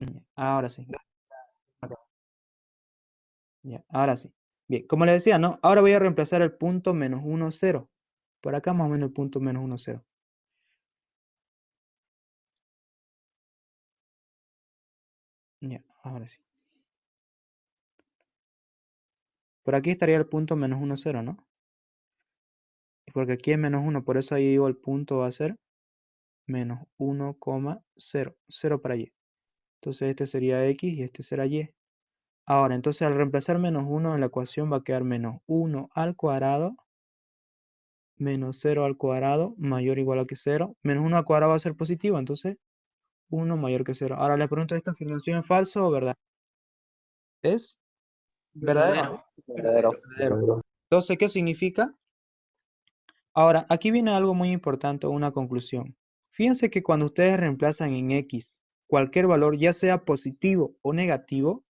Ya, ahora sí. Ya, ahora sí. Bien, como le decía, ¿no? Ahora voy a reemplazar el punto menos 1, 0. Por acá más o menos el punto menos 1, 0. Ya, ahora sí. Por aquí estaría el punto menos 1, 0, ¿no? Porque aquí es menos 1, por eso ahí digo el punto va a ser menos 1, 0. 0 para y. Entonces este sería x y este será y. Ahora, entonces al reemplazar menos 1 en la ecuación va a quedar menos 1 al cuadrado menos 0 al cuadrado mayor o igual a que 0. Menos 1 al cuadrado va a ser positivo, entonces 1 mayor que 0. Ahora le pregunto, ¿esta afirmación es falsa o verdad? Es verdadero, ¿no? Verdadero. Verdadero. Entonces, ¿qué significa? Ahora, aquí viene algo muy importante, una conclusión. Fíjense que cuando ustedes reemplazan en x cualquier valor, ya sea positivo o negativo,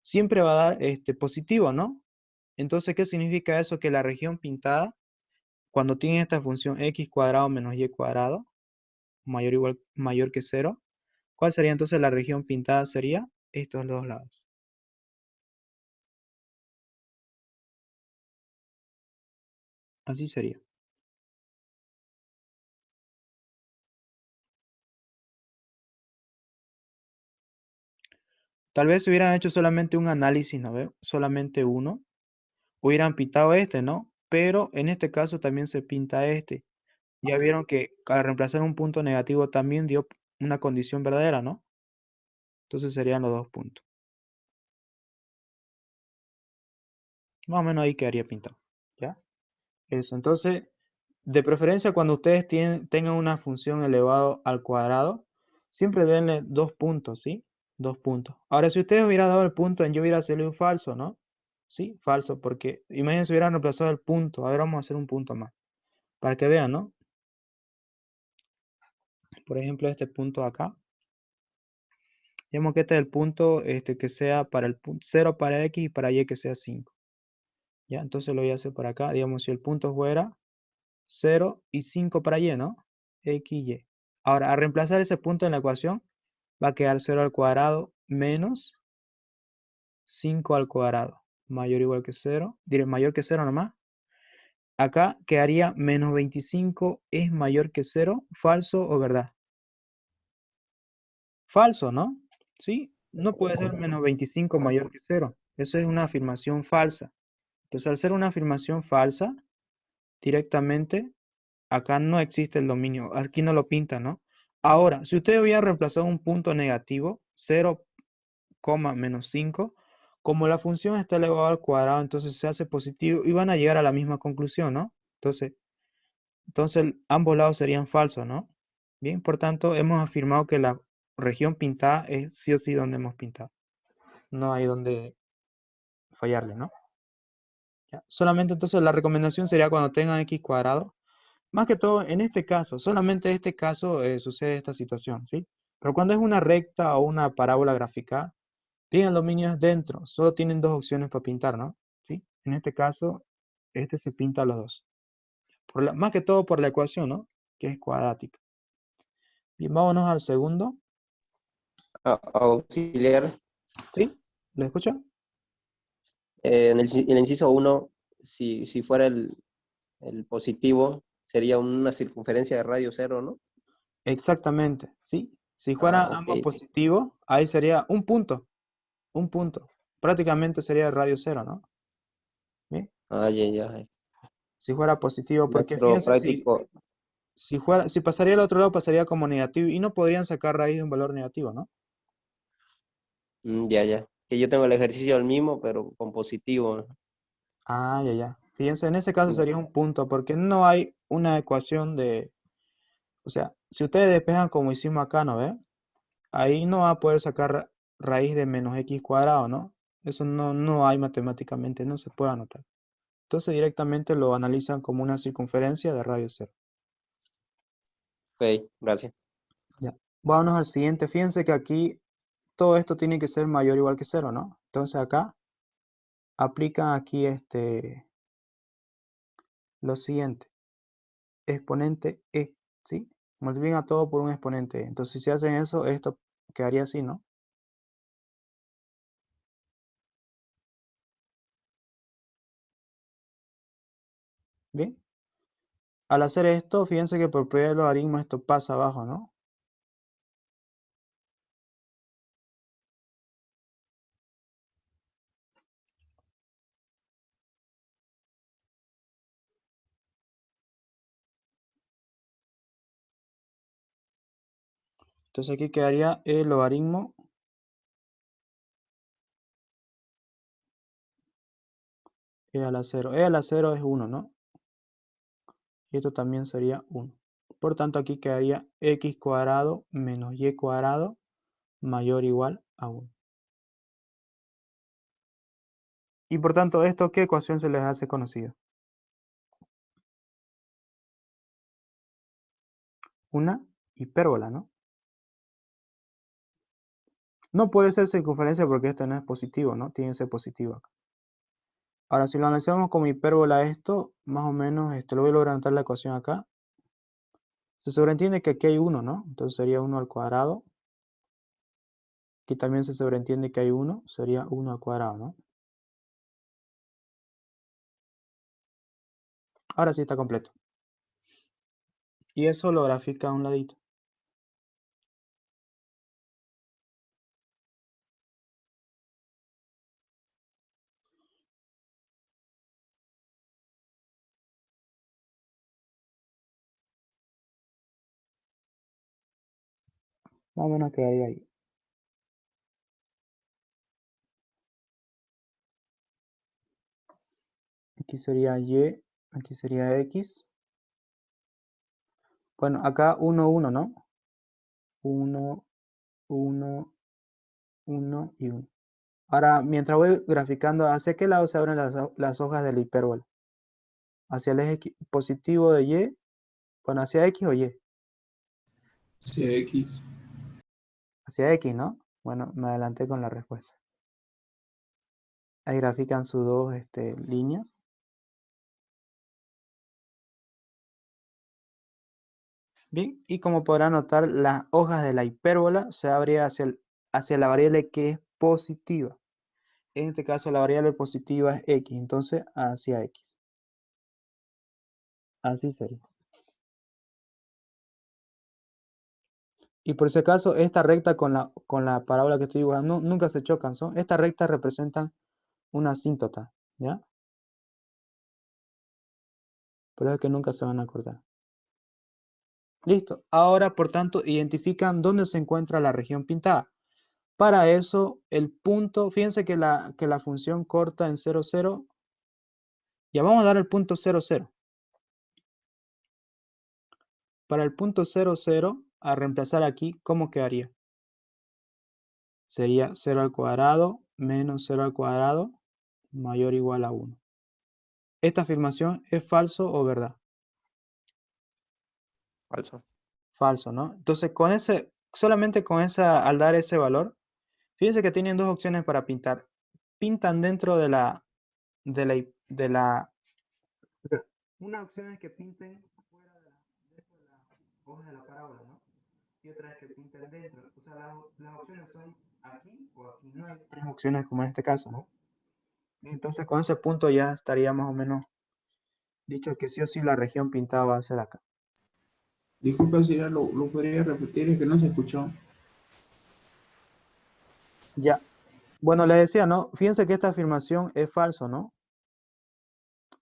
siempre va a dar positivo, ¿no? Entonces, ¿qué significa eso? Que la región pintada, cuando tiene esta función x cuadrado menos y cuadrado, mayor que 0, ¿cuál sería entonces la región pintada? Sería estos dos lados. Así sería. Tal vez si hubieran hecho solamente un análisis, ¿no veo? Solamente uno, hubieran pintado este, ¿no? Pero en este caso también se pinta este. Ya vieron que al reemplazar un punto negativo también dio una condición verdadera, ¿no? Entonces serían los dos puntos. Más o menos ahí quedaría pintado. ¿Ya? Eso. Entonces, de preferencia cuando ustedes tengan una función elevado al cuadrado, siempre denle dos puntos, ¿sí? Dos puntos. Ahora, si ustedes hubieran dado el punto en yo hubiera salido un falso, ¿no? Sí, falso, porque imagínense hubieran reemplazado el punto. A ver, vamos a hacer un punto más. Para que vean, ¿no? Por ejemplo, este punto acá. Digamos que este es el punto que sea para el 0 para x y para y que sea 5. ¿Ya? Entonces lo voy a hacer por acá. Digamos, si el punto fuera 0 y 5 para y, ¿no? X, y. Ahora, al reemplazar ese punto en la ecuación, va a quedar 0 al cuadrado menos 5 al cuadrado. Mayor o igual que 0. Diré mayor que 0 nomás. Acá quedaría menos 25 es mayor que 0. ¿Falso o verdad? Falso, ¿no? ¿Sí? No puede ser menos 25 mayor que 0. Eso es una afirmación falsa. Entonces, al ser una afirmación falsa, directamente acá no existe el dominio. Aquí no lo pinta, ¿no? Ahora, si usted hubiera reemplazado un punto negativo, 0, menos 5, como la función está elevada al cuadrado, entonces se hace positivo y van a llegar a la misma conclusión, ¿no? Entonces ambos lados serían falsos, ¿no? Bien, por tanto, hemos afirmado que la región pintada es sí o sí donde hemos pintado. No hay donde fallarle, ¿no? Ya. Solamente entonces la recomendación sería cuando tengan x cuadrado, más que todo en este caso, solamente en este caso sucede esta situación, ¿sí? Pero cuando es una recta o una parábola gráfica, tienen los dominios dentro, solo tienen dos opciones para pintar, ¿no? ¿Sí? En este caso, este se pinta a los dos. Más que todo por la ecuación, ¿no? Que es cuadrática. Bien, vámonos al segundo. Auxiliar. ¿Sí? ¿Lo escuchan? En el inciso 1, si fuera el positivo, sería una circunferencia de radio 0, ¿no? Exactamente, ¿sí? Si fuera Ah, ok. ambos positivos, ahí sería un punto, un punto. Prácticamente sería el radio cero, ¿no? ¿Bien? Ah, ya, ya. Si fuera positivo, porque Método fíjense práctico. si pasaría al otro lado, pasaría como negativo y no podrían sacar raíz de un valor negativo, ¿no? Ya, ya. Que yo tengo el ejercicio al mismo, pero con positivo, ¿no? Ah, ya, ya. Fíjense, en ese caso Ya. sería un punto, porque no hay una ecuación o sea, si ustedes despejan como hicimos acá, ¿no ve? Ahí no va a poder sacar raíz de menos x cuadrado, ¿no? Eso no hay matemáticamente, no se puede anotar. Entonces directamente lo analizan como una circunferencia de radio cero. Ok, gracias. Ya. Vámonos al siguiente. Fíjense que aquí todo esto tiene que ser mayor o igual que cero, ¿no? Entonces acá aplican aquí lo siguiente. Exponente e, ¿sí? Multiplican todo por un exponente e. Entonces si hacen eso, esto quedaría así, ¿no? ¿Bien? Al hacer esto, fíjense que por propiedad del logaritmo esto pasa abajo, ¿no? Entonces aquí quedaría el logaritmo e a la 0. E a la 0 es 1, ¿no? Y esto también sería 1. Por tanto, aquí quedaría x cuadrado menos y cuadrado mayor o igual a 1. Y por tanto, ¿esto qué ecuación se les hace conocida? Una hipérbola, ¿no? No puede ser circunferencia porque este no es positivo, ¿no? Tiene que ser positivo acá. Ahora, si lo analizamos como hipérbola esto, más o menos, lo voy a lograr anotar la ecuación acá. Se sobreentiende que aquí hay 1, ¿no? Entonces sería 1 al cuadrado. Aquí también se sobreentiende que hay 1, sería 1 al cuadrado, ¿no? Ahora sí está completo. Y eso lo grafica a un ladito. Más o menos quedaría ahí. Aquí sería y, aquí sería x. Bueno, acá 1, 1, ¿no? 1, 1, 1 y 1. Ahora, mientras voy graficando, ¿hacia qué lado se abren las hojas de la hipérbola? ¿Hacia el eje positivo de y? Bueno, ¿hacia x o y? Sí, X. Hacia x, ¿no? Bueno, me adelanté con la respuesta. Ahí grafican sus dos líneas. Bien, y como podrán notar, las hojas de la hipérbola se abren hacia la variable que es positiva. En este caso, la variable positiva es x, entonces hacia x. Así sería. Y por ese caso, esta recta con la parábola que estoy dibujando nunca se chocan. Estas rectas representan una asíntota, ¿ya? Por eso es que nunca se van a cortar. Listo. Ahora, por tanto, identifican dónde se encuentra la región pintada. Para eso, el punto, fíjense que la función corta en 0, 0. Ya vamos a dar el punto 0, 0. Para el punto 0, 0, a reemplazar aquí, ¿cómo quedaría? Sería 0 al cuadrado menos 0 al cuadrado mayor o igual a 1. ¿Esta afirmación es falso o verdad? Falso. Falso, ¿no? Entonces, solamente con al dar ese valor, fíjense que tienen dos opciones para pintar. Pintan dentro de la. Una opción es que pinten fuera dentro de la hoja de la parábola, ¿no? Y otra es que pinten dentro. O sea, las opciones son aquí o aquí. No hay tres opciones como en este caso, ¿no? Entonces, con ese punto ya estaría más o menos dicho que sí o sí la región pintada va a ser acá. Disculpa si lo podría repetir, es que no se escuchó. Ya. Bueno, les decía, ¿no? Fíjense que esta afirmación es falso, ¿no?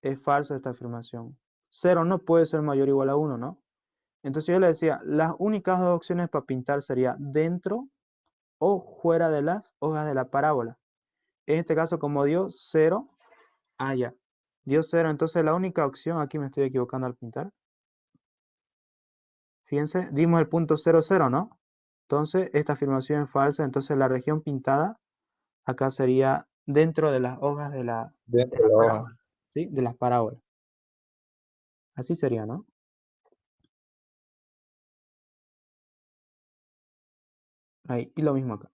Es falso esta afirmación. 0 no puede ser mayor o igual a 1, ¿no? Entonces yo les decía, las únicas dos opciones para pintar sería dentro o fuera de las hojas de la parábola. En este caso, como dio 0, ya. Dio 0, entonces la única opción, aquí me estoy equivocando al pintar. Fíjense, dimos el punto 0, 0, ¿no? Entonces, esta afirmación es falsa, entonces la región pintada acá sería dentro de las hojas de la Dentro de la hoja. parábola, ¿sí? De las parábolas. Así sería, ¿no? Ahí, y lo mismo acá.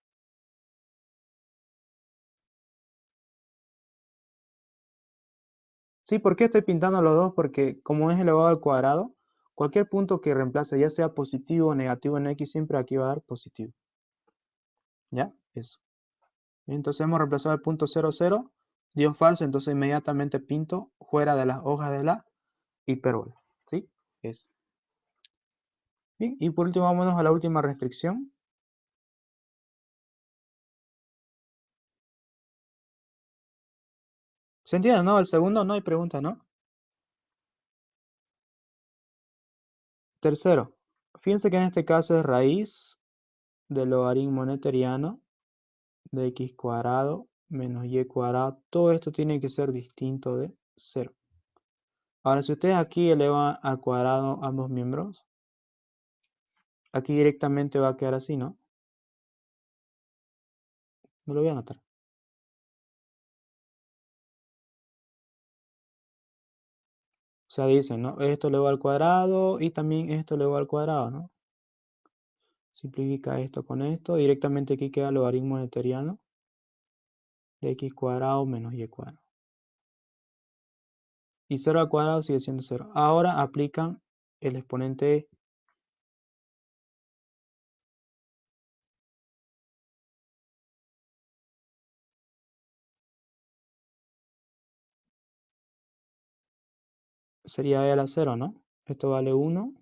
Sí, ¿por qué estoy pintando los dos? Porque como es elevado al cuadrado, cualquier punto que reemplace, ya sea positivo o negativo en x, siempre aquí va a dar positivo. ¿Ya? Eso. Entonces hemos reemplazado el punto 0, 0, dio falso, entonces inmediatamente pinto fuera de las hojas de la hipérbola, ¿sí? Eso. Bien, y por último vámonos a la última restricción. ¿Se entiende, no? El segundo no hay pregunta, ¿no? Tercero, fíjense que en este caso es raíz del logaritmo neperiano de x cuadrado menos y cuadrado. Todo esto tiene que ser distinto de 0. Ahora, si ustedes aquí elevan al cuadrado ambos miembros, aquí directamente va a quedar así, ¿no? No lo voy a anotar. O sea, dicen, ¿no? Esto elevado al cuadrado y también esto elevado al cuadrado, ¿no? Simplifica esto con esto. Directamente aquí queda el logaritmo neperiano de x cuadrado menos y cuadrado. Y 0 al cuadrado sigue siendo 0. Ahora aplican el exponente sería e a la 0, ¿no? Esto vale 1.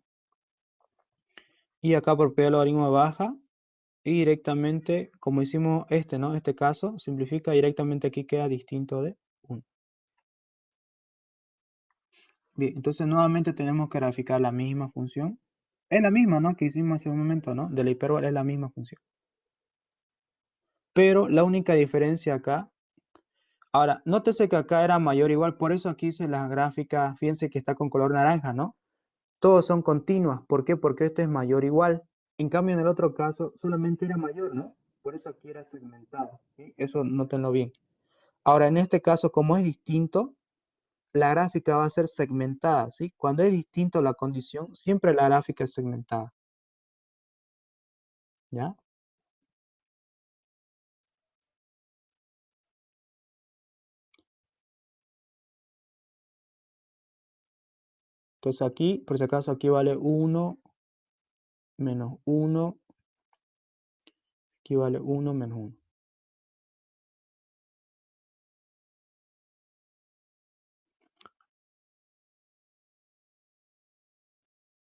Y acá por p del logaritmo baja. Y directamente, como hicimos este, ¿no? Este caso, simplifica directamente aquí queda distinto de 1. Bien, entonces nuevamente tenemos que graficar la misma función. Es la misma, ¿no? Que hicimos hace un momento, ¿no? De la hipérbola es la misma función. Pero la única diferencia acá. Ahora, nótese que acá era mayor o igual, por eso aquí hice las gráficas, fíjense que está con color naranja, ¿no? Todos son continuas. ¿Por qué? Porque este es mayor o igual. En cambio, en el otro caso, solamente era mayor, ¿no? Por eso aquí era segmentado. ¿Sí? Eso nótenlo bien. Ahora, en este caso, como es distinto, la gráfica va a ser segmentada, ¿sí? Cuando es distinto la condición, siempre la gráfica es segmentada. ¿Ya? Entonces aquí, por si acaso, aquí vale 1 menos 1. Aquí vale 1 menos 1.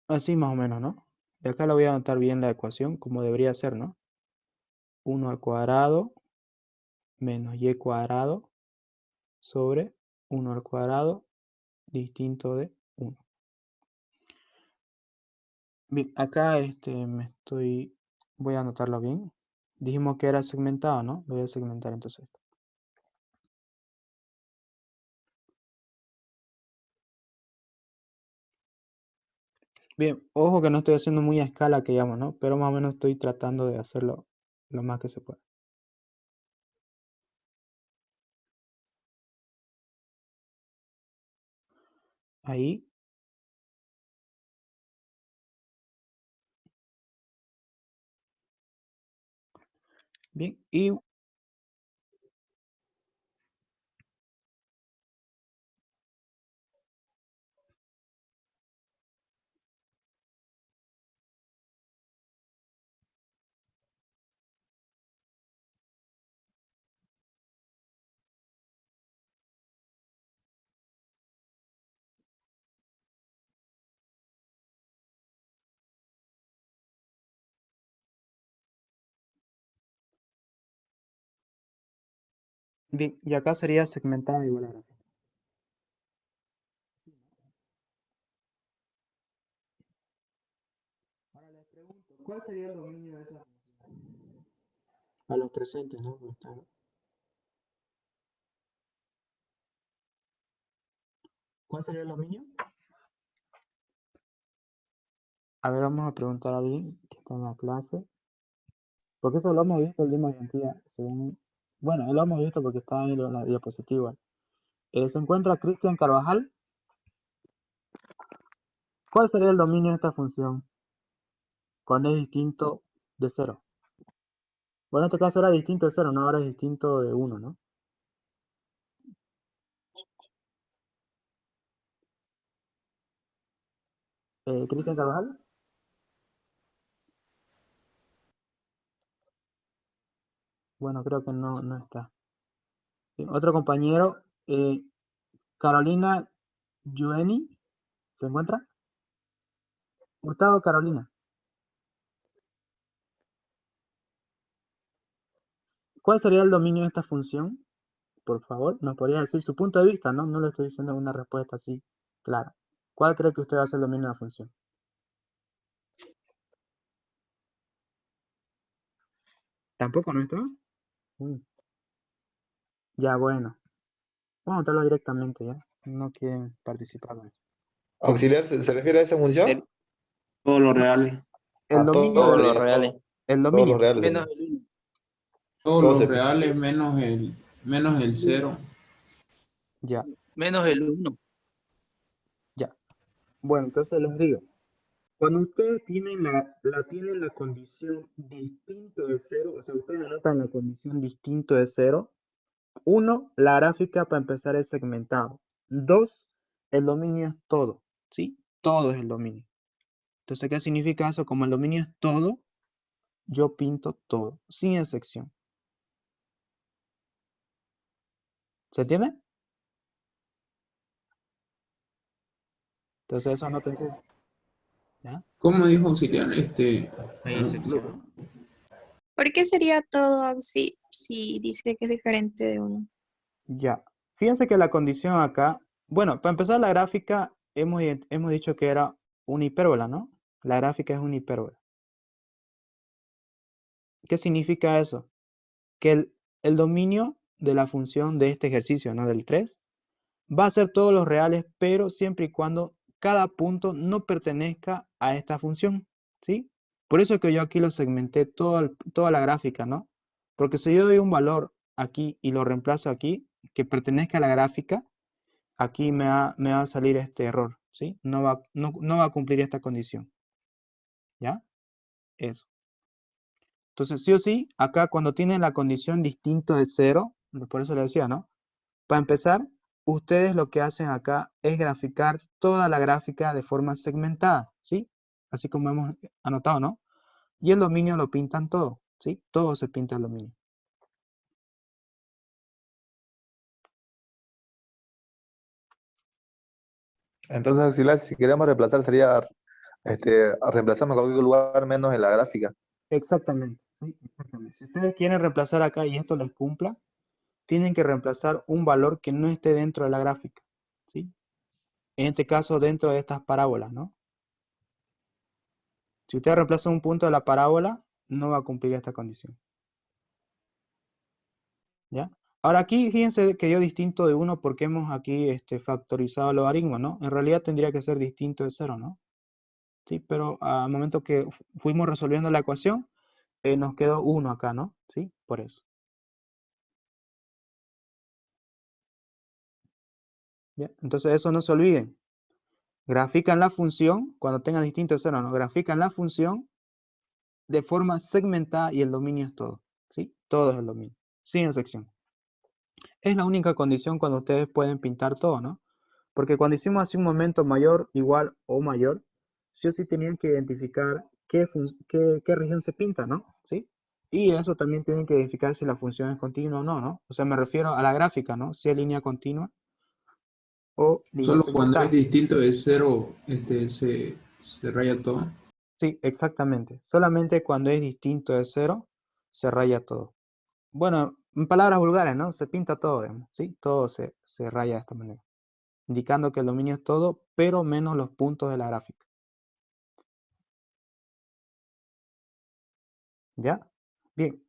Así más o menos, ¿no? Y acá le voy a anotar bien la ecuación, como debería ser, ¿no? 1 al cuadrado menos y cuadrado sobre 1 al cuadrado distinto de 1. Bien, acá voy a anotarlo bien. Dijimos que era segmentado, ¿no? Lo voy a segmentar entonces. Bien, ojo que no estoy haciendo muy a escala que llamo, ¿no? Pero más o menos estoy tratando de hacerlo lo más que se pueda. Ahí. Bien, y bien, y acá sería segmentada igual a gráfica. Ahora les pregunto, ¿cuál sería el dominio de esa función? A los presentes, ¿no? ¿Cuál sería el dominio? A ver, vamos a preguntar a alguien que está en la clase. Porque eso lo hemos visto el día de día, según... Bueno, lo hemos visto porque está en la diapositiva. Se encuentra Cristian Carvajal. ¿Cuál sería el dominio de esta función cuando es distinto de 0? Bueno, en este caso era distinto de 0, no, ahora es distinto de 1, ¿no? Cristian Carvajal. Bueno, creo que no está. Otro compañero, Carolina Yueni. ¿Se encuentra? Gustavo, Carolina. ¿Cuál sería el dominio de esta función? Por favor, nos podría decir su punto de vista, ¿no? No le estoy diciendo una respuesta así clara. ¿Cuál cree que usted va a ser el dominio de la función? ¿Tampoco nuestro? Ya, bueno. Vamos a notarlo directamente, ¿ya? No quieren participar de eso. Auxiliar, ¿se refiere a esa función? Todos los reales. El dominio Todos sería los reales. el todos dominio. los reales Menos sería. el 1. Todos Todos los se- reales menos el cero. Ya, Menos el 1. ya. Bueno, entonces les digo. Cuando ustedes tienen la condición distinto de cero, o sea, ustedes anotan la condición distinto de cero. Uno, la gráfica para empezar es segmentado. Dos, el dominio es todo, ¿sí? Todo es el dominio. Entonces, ¿qué significa eso? Como el dominio es todo, yo pinto todo, sin excepción. ¿Se entiende? Entonces, eso anótense. ¿Ya? ¿Cómo dijo auxiliar? Hay No, excepción. ¿Por qué sería todo si dice que es diferente de uno? Ya. Fíjense que la condición acá, bueno, para empezar la gráfica, hemos dicho que era una hipérbola, ¿no? La gráfica es una hipérbola. ¿Qué significa eso? Que el dominio de la función de este ejercicio, ¿no? Del 3, va a ser todos los reales, pero siempre y cuando cada punto no pertenezca a esta función, ¿sí? Por eso que yo aquí lo segmenté toda la gráfica, ¿no? Porque si yo doy un valor aquí y lo reemplazo aquí, que pertenezca a la gráfica, aquí me va a salir este error, ¿sí? No va a cumplir esta condición, ¿ya? Eso. Entonces, sí o sí, acá cuando tienen la condición distinto de 0, por eso le decía, ¿no? Para empezar, ustedes lo que hacen acá es graficar toda la gráfica de forma segmentada, ¿sí? Así como hemos anotado, ¿no? Y el dominio lo pintan todo, ¿sí? Todo se pinta el dominio. Entonces, auxiliar, si queremos reemplazar, sería reemplazamos en cualquier lugar menos en la gráfica. Exactamente, ¿sí? Exactamente. Si ustedes quieren reemplazar acá y esto les cumpla, tienen que reemplazar un valor que no esté dentro de la gráfica, ¿sí? En este caso, dentro de estas parábolas, ¿no? Si usted reemplaza un punto de la parábola, no va a cumplir esta condición, ¿ya? Ahora aquí, fíjense que dio distinto de 1 porque hemos aquí factorizado el logaritmo, ¿no? En realidad tendría que ser distinto de 0, ¿no? Sí, pero al momento que fuimos resolviendo la ecuación, nos quedó 1 acá, ¿no? Sí, por eso. ¿Ya? Entonces eso no se olviden. Grafican la función, cuando tengan distinto de 0, ¿no? Grafican la función de forma segmentada y el dominio es todo, ¿sí? Todo es el dominio, sin excepción. Es la única condición cuando ustedes pueden pintar todo, ¿no? Porque cuando hicimos hace un momento mayor, igual o mayor, sí o sí tenían que identificar qué región se pinta, ¿no? ¿Sí? Y eso también tienen que identificar si la función es continua o no, ¿no? O sea, me refiero a la gráfica, ¿no? Si es línea continua o línea solo cuando es segmentada. distinto de cero, se raya todo. Sí, exactamente. Solamente cuando es distinto de 0, se raya todo. Bueno, en palabras vulgares, ¿no? Se pinta todo, digamos, ¿sí? Todo se raya de esta manera, indicando que el dominio es todo, pero menos los puntos de la gráfica. ¿Ya? Bien.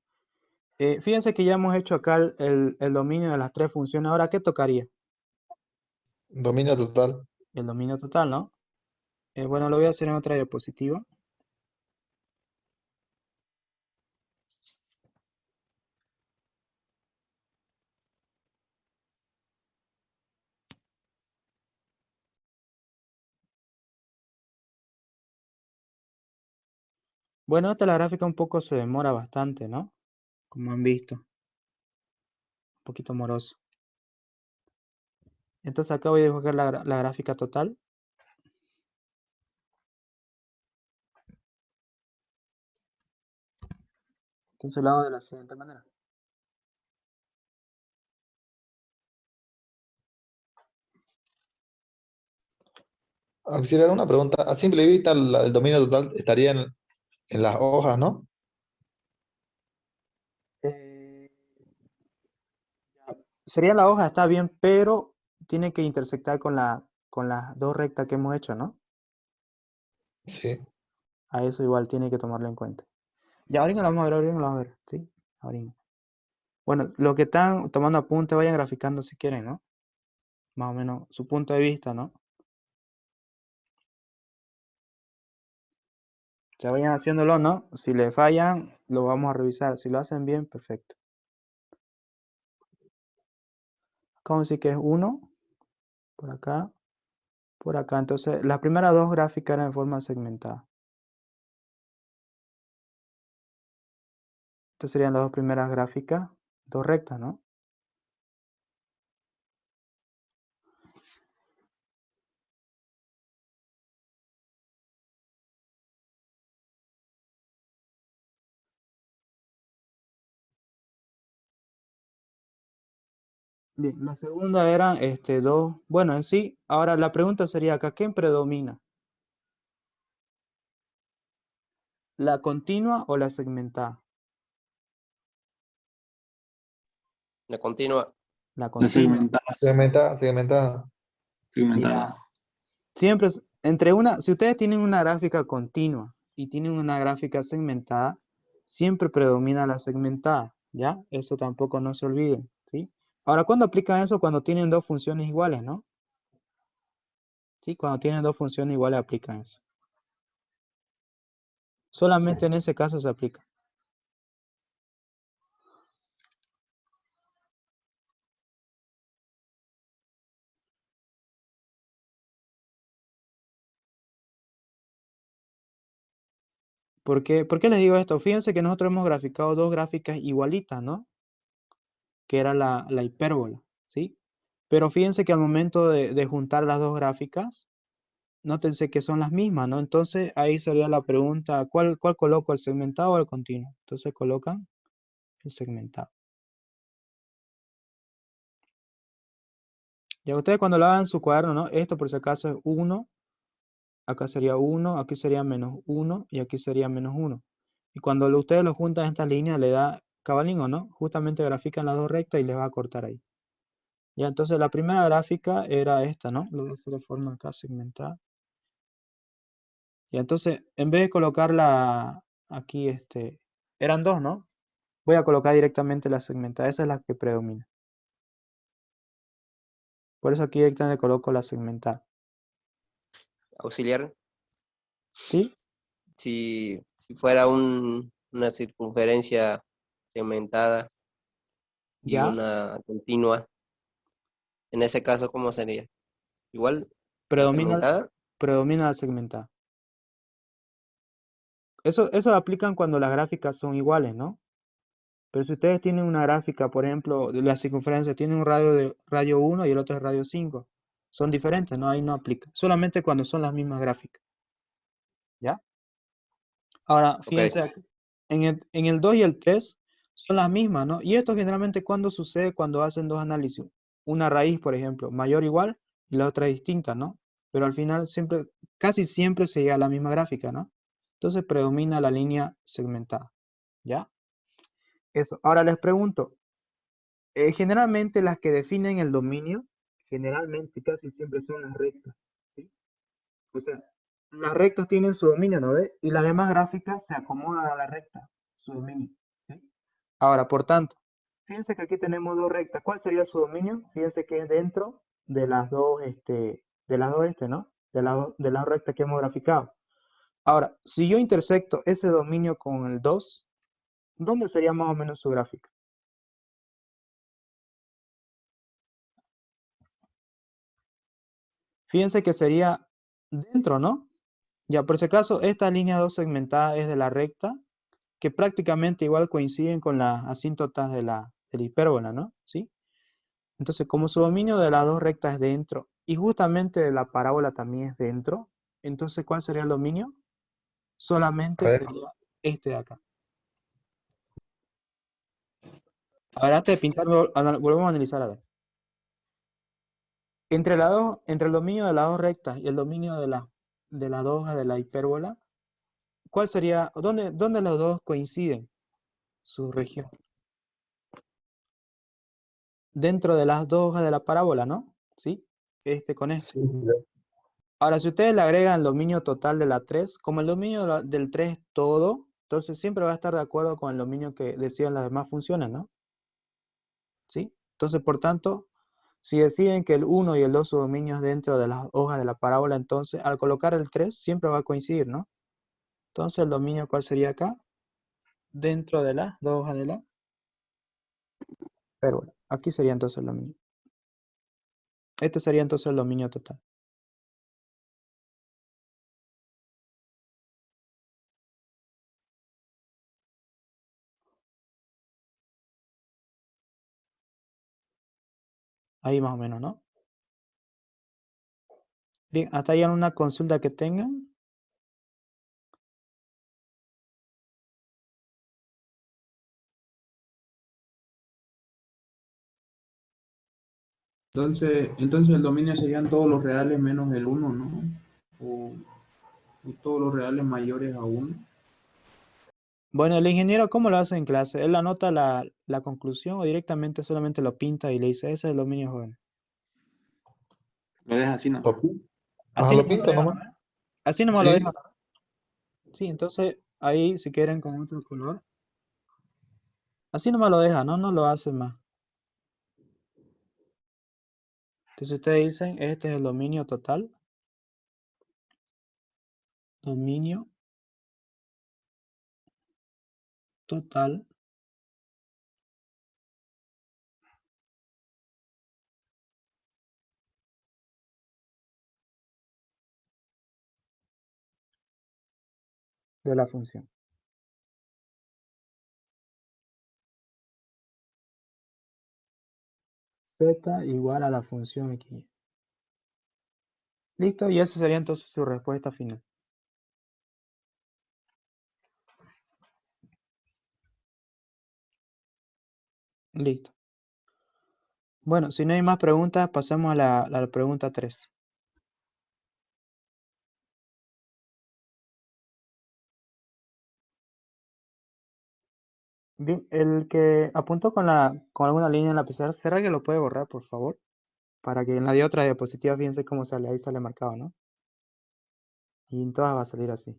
Fíjense que ya hemos hecho acá el dominio de las tres funciones. Ahora, ¿qué tocaría? Dominio total. El dominio total, ¿no? Bueno, lo voy a hacer en otra diapositiva. Bueno, esta la gráfica un poco se demora bastante, ¿no? Como han visto. Un poquito moroso. Entonces acá voy a dibujar la gráfica total. Entonces lo hago de la siguiente manera. Auxiliar, una pregunta. A simple vista, el dominio total estaría en las hojas, ¿no? Eh, Sería la hoja, está bien, pero tiene que intersectar con las dos rectas que hemos hecho, ¿no? Sí. A eso igual tiene que tomarlo en cuenta. Ya, ahorita lo vamos a ver, ahorita lo vamos a ver, ¿sí? Ahorita. Bueno, lo que están tomando apunte, vayan graficando si quieren, ¿no? Más o menos su punto de vista, ¿no? Se vayan haciéndolo, ¿no? Si le fallan, lo vamos a revisar. Si lo hacen bien, perfecto. Vamos a decir que es 1, por acá, por acá. Entonces, las primeras dos gráficas eran en forma segmentada. Estas serían las dos primeras gráficas, dos rectas, ¿no? Bien, la segunda eran dos. Bueno, en sí, ahora la pregunta sería acá, ¿quién predomina? ¿La continua o la segmentada? La continua. La La continua. segmentada. Segmentada, segmentada. Segmentada. Mira, siempre entre una, si ustedes tienen una gráfica continua y tienen una gráfica segmentada, siempre predomina la segmentada, ¿ya? Eso tampoco no se olviden, ¿sí? Ahora, ¿cuándo aplican eso? Cuando tienen dos funciones iguales, ¿no? Sí, cuando tienen dos funciones iguales aplican eso. Solamente en ese caso se aplica. ¿Por qué les digo esto? Fíjense que nosotros hemos graficado dos gráficas igualitas, ¿no? Que era la hipérbola, ¿sí? Pero fíjense que al momento de juntar las dos gráficas, nótense que son las mismas, ¿no? Entonces ahí sería la pregunta, ¿cuál coloco, el segmentado o el continuo? Entonces colocan el segmentado. Ya ustedes cuando lo hagan en su cuaderno, ¿no? Esto por si acaso es 1, acá sería 1, aquí sería menos 1 y aquí sería menos 1. Y cuando ustedes lo juntan en estas líneas le da cabalín, ¿no? Justamente grafican las dos rectas y les va a cortar ahí. Ya, entonces la primera gráfica era esta, ¿no? Lo voy a hacer de forma acá segmentada. Y entonces, en vez de colocarla aquí, eran dos, ¿no? Voy a colocar directamente la segmentada. Esa es la que predomina. Por eso aquí directamente coloco la segmentada. Auxiliar. ¿Sí? Si fuera una circunferencia segmentada y Ya. una continua, en ese caso, ¿cómo sería? Igual, la Predomina, segmentada. predomina la segmentada. Eso aplican cuando las gráficas son iguales, ¿no? Pero si ustedes tienen una gráfica, por ejemplo, de la circunferencia, tiene un radio de radio 1 y el otro es radio 5. Son diferentes, ¿no? Ahí no aplica. Solamente cuando son las mismas gráficas. ¿Ya? Ahora, Ok. fíjense, en el 2 y el 3 son las mismas, ¿no? Y esto generalmente cuando sucede cuando hacen dos análisis. Una raíz, por ejemplo, mayor o igual y la otra distinta, ¿no? Pero al final siempre, casi siempre se llega a la misma gráfica, ¿no? Entonces predomina la línea segmentada, ¿ya? Eso. Ahora les pregunto, generalmente las que definen el dominio, generalmente casi siempre son las rectas, ¿sí? O sea, las rectas tienen su dominio, ¿no ve? Y las demás gráficas se acomodan a la recta, su dominio, ¿sí? Ahora, por tanto, fíjense que aquí tenemos dos rectas. ¿Cuál sería su dominio? Fíjense que es dentro de las dos, ¿no? De las rectas que hemos graficado. Ahora, si yo intersecto ese dominio con el 2, ¿dónde sería más o menos su gráfica? Fíjense que sería dentro, ¿no? Ya, por si acaso, esta línea 2 segmentada es de la recta, que prácticamente igual coinciden con las asíntotas de la hipérbola, ¿no? ¿Sí? Entonces, como su dominio de las dos rectas es dentro, y justamente de la parábola también es dentro, entonces, ¿cuál sería el dominio? A Solamente ver, sería este de acá. Ahora, antes de pintarlo, volvemos a analizar, a ver. Entre el dominio de las dos rectas y el dominio de las dos hojas de la hipérbola, ¿cuál sería, dónde los dos coinciden su región? Dentro de las dos hojas de la parábola, ¿no? ¿Sí? Con este. Sí, Ahora, si ustedes le agregan el dominio total de la 3, como el dominio del 3 es todo, entonces siempre va a estar de acuerdo con el dominio que decían las demás funciones, ¿no? ¿Sí? Entonces, por tanto, si deciden que el 1 y el 2 son dominios dentro de las hojas de la parábola, entonces al colocar el 3 siempre va a coincidir, ¿no? Entonces, ¿el dominio cuál sería acá? Dentro de las dos hojas de la parábola. Aquí sería entonces el dominio. Este sería entonces el dominio total. Ahí más o menos, ¿no? Bien, hasta ahí en una consulta que tengan. Entonces el dominio serían todos los reales menos el uno, ¿no? O, o todos los reales mayores a uno. Bueno, el ingeniero, ¿cómo lo hace en clase? ¿Él anota la conclusión o directamente solamente lo pinta y le dice, ese es el dominio joven? Lo deja así, ¿no? Ajá, Así lo nomás lo pinto deja, nomás. ¿no? Así nomás lo Sí. deja. Sí, entonces ahí si quieren con otro color. Así nomás lo deja, ¿no? No lo hace más. Entonces ustedes dicen, este es el dominio total. Dominio total de la función. Z igual a la función x. Listo, y esa sería entonces su respuesta final. Listo. Bueno, si no hay más preguntas, pasamos a la pregunta 3. Bien, el que apuntó con alguna línea en la pizarra, ¿será que lo puede borrar, por favor? Para que en la de otra diapositiva fíjense cómo sale, ahí sale marcado, ¿no? Y en todas va a salir así.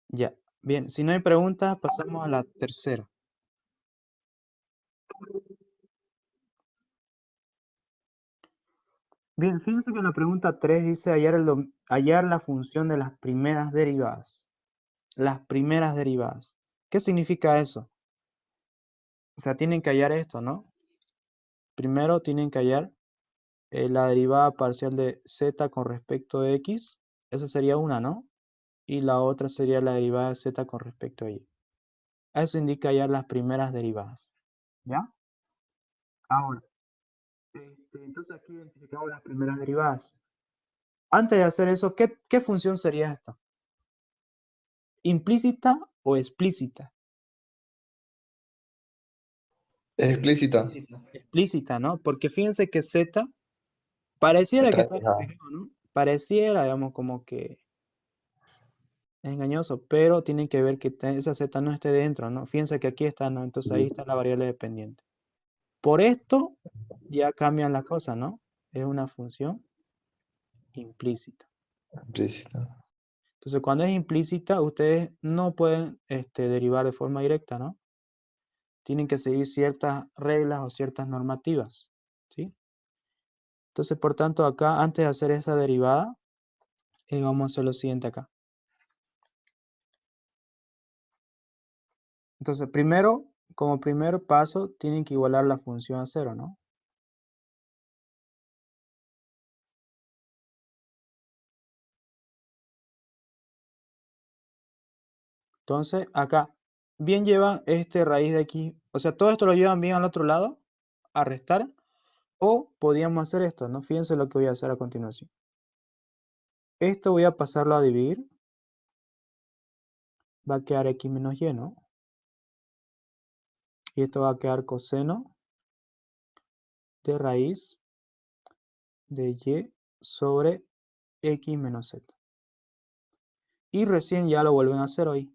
Ya, bien, si no hay preguntas, pasamos a la tercera. Bien, fíjense que en la pregunta 3 dice hallar la función de las primeras derivadas. Las primeras derivadas. ¿Qué significa eso? O sea, tienen que hallar esto, ¿no? Primero tienen que hallar la derivada parcial de z con respecto a x. Esa sería una, ¿no? Y la otra sería la derivada de z con respecto a y. Eso indica hallar las primeras derivadas. ¿Ya? Ahora, entonces aquí identificamos las primeras derivadas. Antes de hacer eso, ¿qué función sería esta? ¿Implícita o explícita? Es explícita. Explícita, ¿no? Porque fíjense que z pareciera que Está está despejada. despejado, ¿no? Pareciera, digamos, como que es engañoso, pero tienen que ver que esa z no esté dentro, ¿no? Fíjense que aquí está, ¿no? Entonces ahí está la variable dependiente. Por esto ya cambian las cosas, ¿no? Es una función implícita. Explícita. Entonces, cuando es implícita, ustedes no pueden derivar de forma directa, ¿no? Tienen que seguir ciertas reglas o ciertas normativas, ¿sí? Entonces, por tanto, acá, antes de hacer esa derivada, vamos a hacer lo siguiente acá. Entonces, primero, como primer paso, tienen que igualar la función a 0, ¿no? Entonces, acá, bien llevan raíz de aquí, o sea, todo esto lo llevan bien al otro lado, a restar, o podíamos hacer esto, ¿no? Fíjense lo que voy a hacer a continuación. Esto voy a pasarlo a dividir, va a quedar x menos y, ¿no? Y esto va a quedar coseno de raíz de y sobre x menos z. Y recién ya lo vuelven a hacer hoy.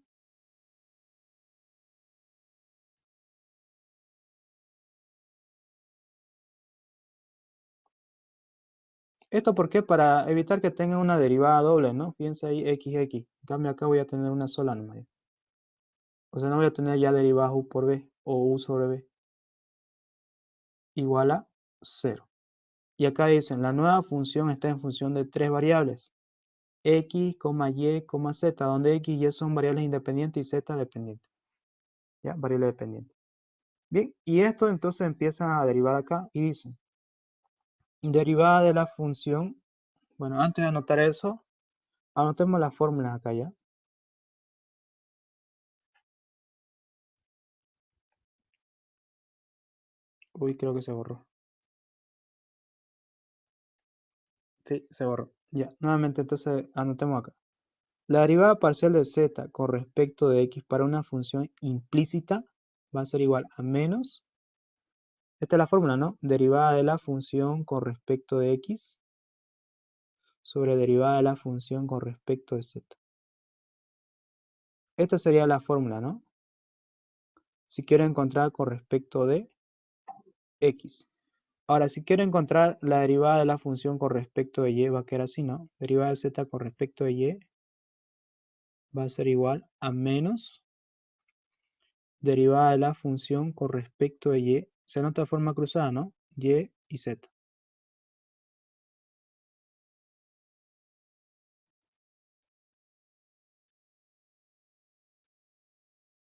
¿Esto por qué? Para evitar que tenga una derivada doble, ¿no? Fíjense ahí x. En cambio acá voy a tener una sola nomás. O sea, no voy a tener ya derivadas u por b o u sobre b igual a 0. Y acá dicen, la nueva función está en función de tres variables. X, y, z, donde x y y son variables independientes y z dependientes. ¿Ya? Variable dependiente. Bien, y esto entonces empieza a derivar acá y dicen, derivada de la función, bueno, antes de anotar eso, anotemos las fórmulas acá ya. Uy, creo que se borró. Sí, se borró. Ya, nuevamente entonces anotemos acá. La derivada parcial de z con respecto de x para una función implícita va a ser igual a menos, esta es la fórmula, ¿no? Derivada de la función con respecto de x sobre derivada de la función con respecto de z. Esta sería la fórmula, ¿no? Si quiero encontrar con respecto de x. Ahora, si quiero encontrar la derivada de la función con respecto de y, va a quedar así, ¿no? Derivada de z con respecto de y va a ser igual a menos derivada de la función con respecto de y. Se nota de forma cruzada, ¿no? Y y z.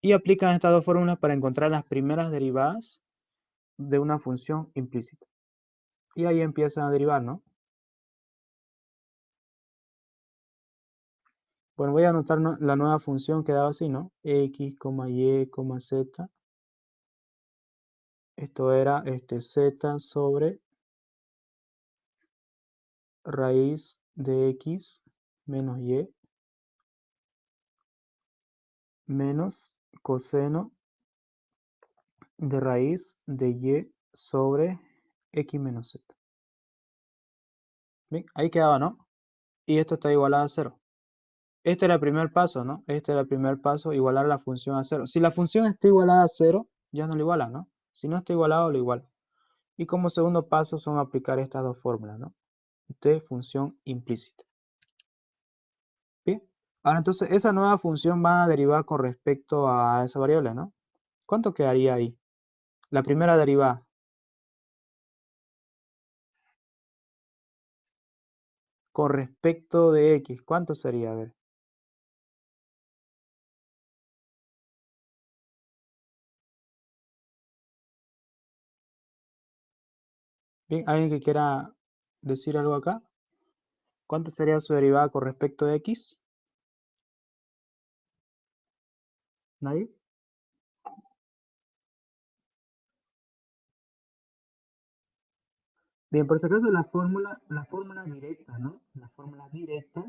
Y aplican estas dos fórmulas para encontrar las primeras derivadas de una función implícita. Y ahí empiezan a derivar, ¿no? Bueno, voy a anotar la nueva función que daba así, ¿no? X, y, z. Esto era z sobre raíz de x menos y menos coseno de raíz de y sobre x menos z. Bien, ahí quedaba, ¿no? Y esto está igualado a 0. Este era el primer paso, ¿no? Este era el primer paso, igualar la función a 0. Si la función está igualada a 0, ya no lo iguala, ¿no? Si no está igualado, lo iguala. Y como segundo paso son aplicar estas dos fórmulas, ¿no? De función implícita. Bien. Ahora entonces esa nueva función va a derivar con respecto a esa variable, ¿no? ¿Cuánto quedaría ahí? La primera derivada. Con respecto de x, ¿cuánto sería? A ver. Bien, ¿alguien que quiera decir algo acá? ¿Cuánto sería su derivada con respecto de x? ¿Nadie? Bien, por si acaso las fórmulas directas, ¿no? Las fórmulas directas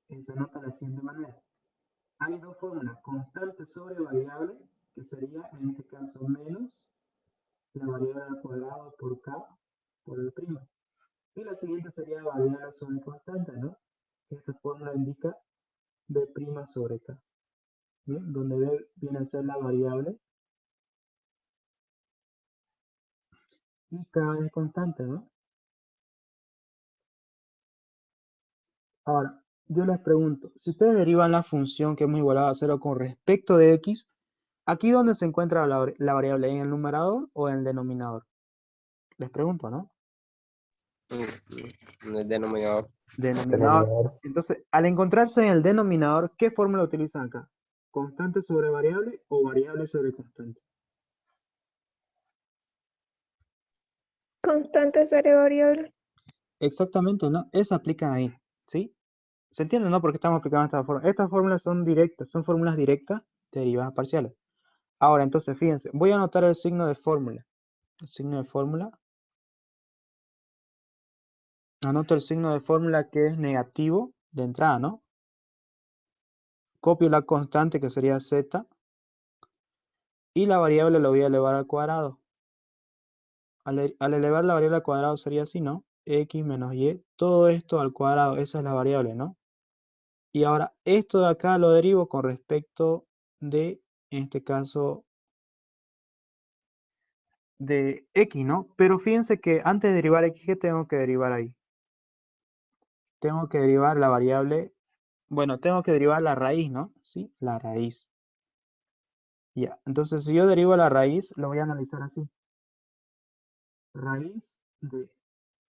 se notan de la siguiente manera. Hay dos fórmulas, constante sobre variable, que sería en este caso menos la variable al cuadrado por k por el primo. Y la siguiente sería variable sobre constante, ¿no? Esta fórmula indica b' sobre k. ¿Bien? Donde b viene a ser la variable y k es constante, ¿no? Ahora, yo les pregunto, si ustedes derivan la función que hemos igualado a 0 con respecto de x, ¿aquí dónde se encuentra la variable? ¿En el numerador o en el denominador? Les pregunto, ¿no? En el denominador. Denominador. Entonces, al encontrarse en el denominador, ¿qué fórmula utilizan acá? ¿Constante sobre variable o variable sobre constante? Constante sobre variable. Exactamente, ¿no? Esa aplican ahí, ¿sí? ¿Se entiende, no? Porque estamos aplicando esta fórmula. Estas fórmulas son directas, son fórmulas directas de derivadas parciales. Ahora, entonces, fíjense, voy a anotar el signo de fórmula. El signo de fórmula. Anoto el signo de fórmula que es negativo de entrada, ¿no? copio la constante que sería z y la variable lo voy a elevar al cuadrado. Al elevar la variable al cuadrado sería así, ¿no? X menos y, todo esto al cuadrado, esa es la variable, ¿no? Y ahora esto de acá lo derivo con respecto de, en este caso, de x, ¿no? Pero fíjense que antes de derivar x, ¿qué tengo que derivar ahí? Tengo que derivar la variable, bueno, tengo que derivar la raíz, ¿no? Sí, la raíz. Ya, entonces si yo derivo la raíz, lo voy a analizar así. Raíz de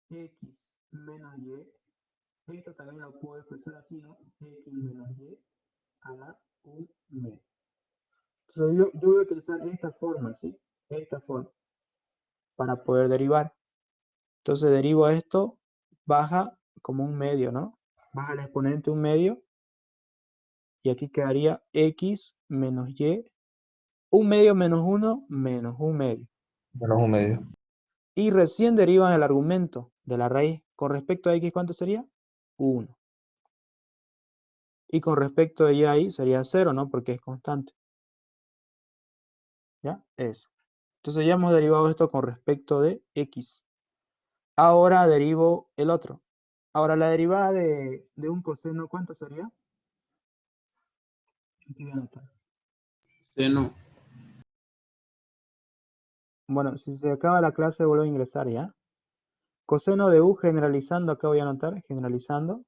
x menos y, esto también lo puedo expresar así, ¿no? X menos y a la 1b. Entonces yo voy a utilizar esta forma, ¿sí? Esta forma, para poder derivar. Entonces derivo esto, baja como un medio, ¿no? Baja el exponente un medio, y aquí quedaría x menos y, un medio menos 1 menos un medio. Menos un medio. Y recién derivan el argumento de la raíz. Con respecto a x, ¿cuánto sería? 1. Y con respecto a y ahí sería 0, ¿no? Porque es constante. ¿Ya? Eso. Entonces ya hemos derivado esto con respecto de x. Ahora derivo el otro. Ahora la derivada de un coseno, ¿cuánto sería? Aquí voy a anotar. Seno. Bueno, si se acaba la clase vuelvo a ingresar, ¿ya? Coseno de u generalizando, acá voy a anotar, generalizando,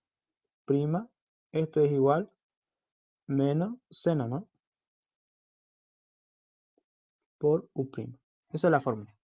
prima, esto es igual, menos seno, ¿no? Por u'. Esa es la fórmula.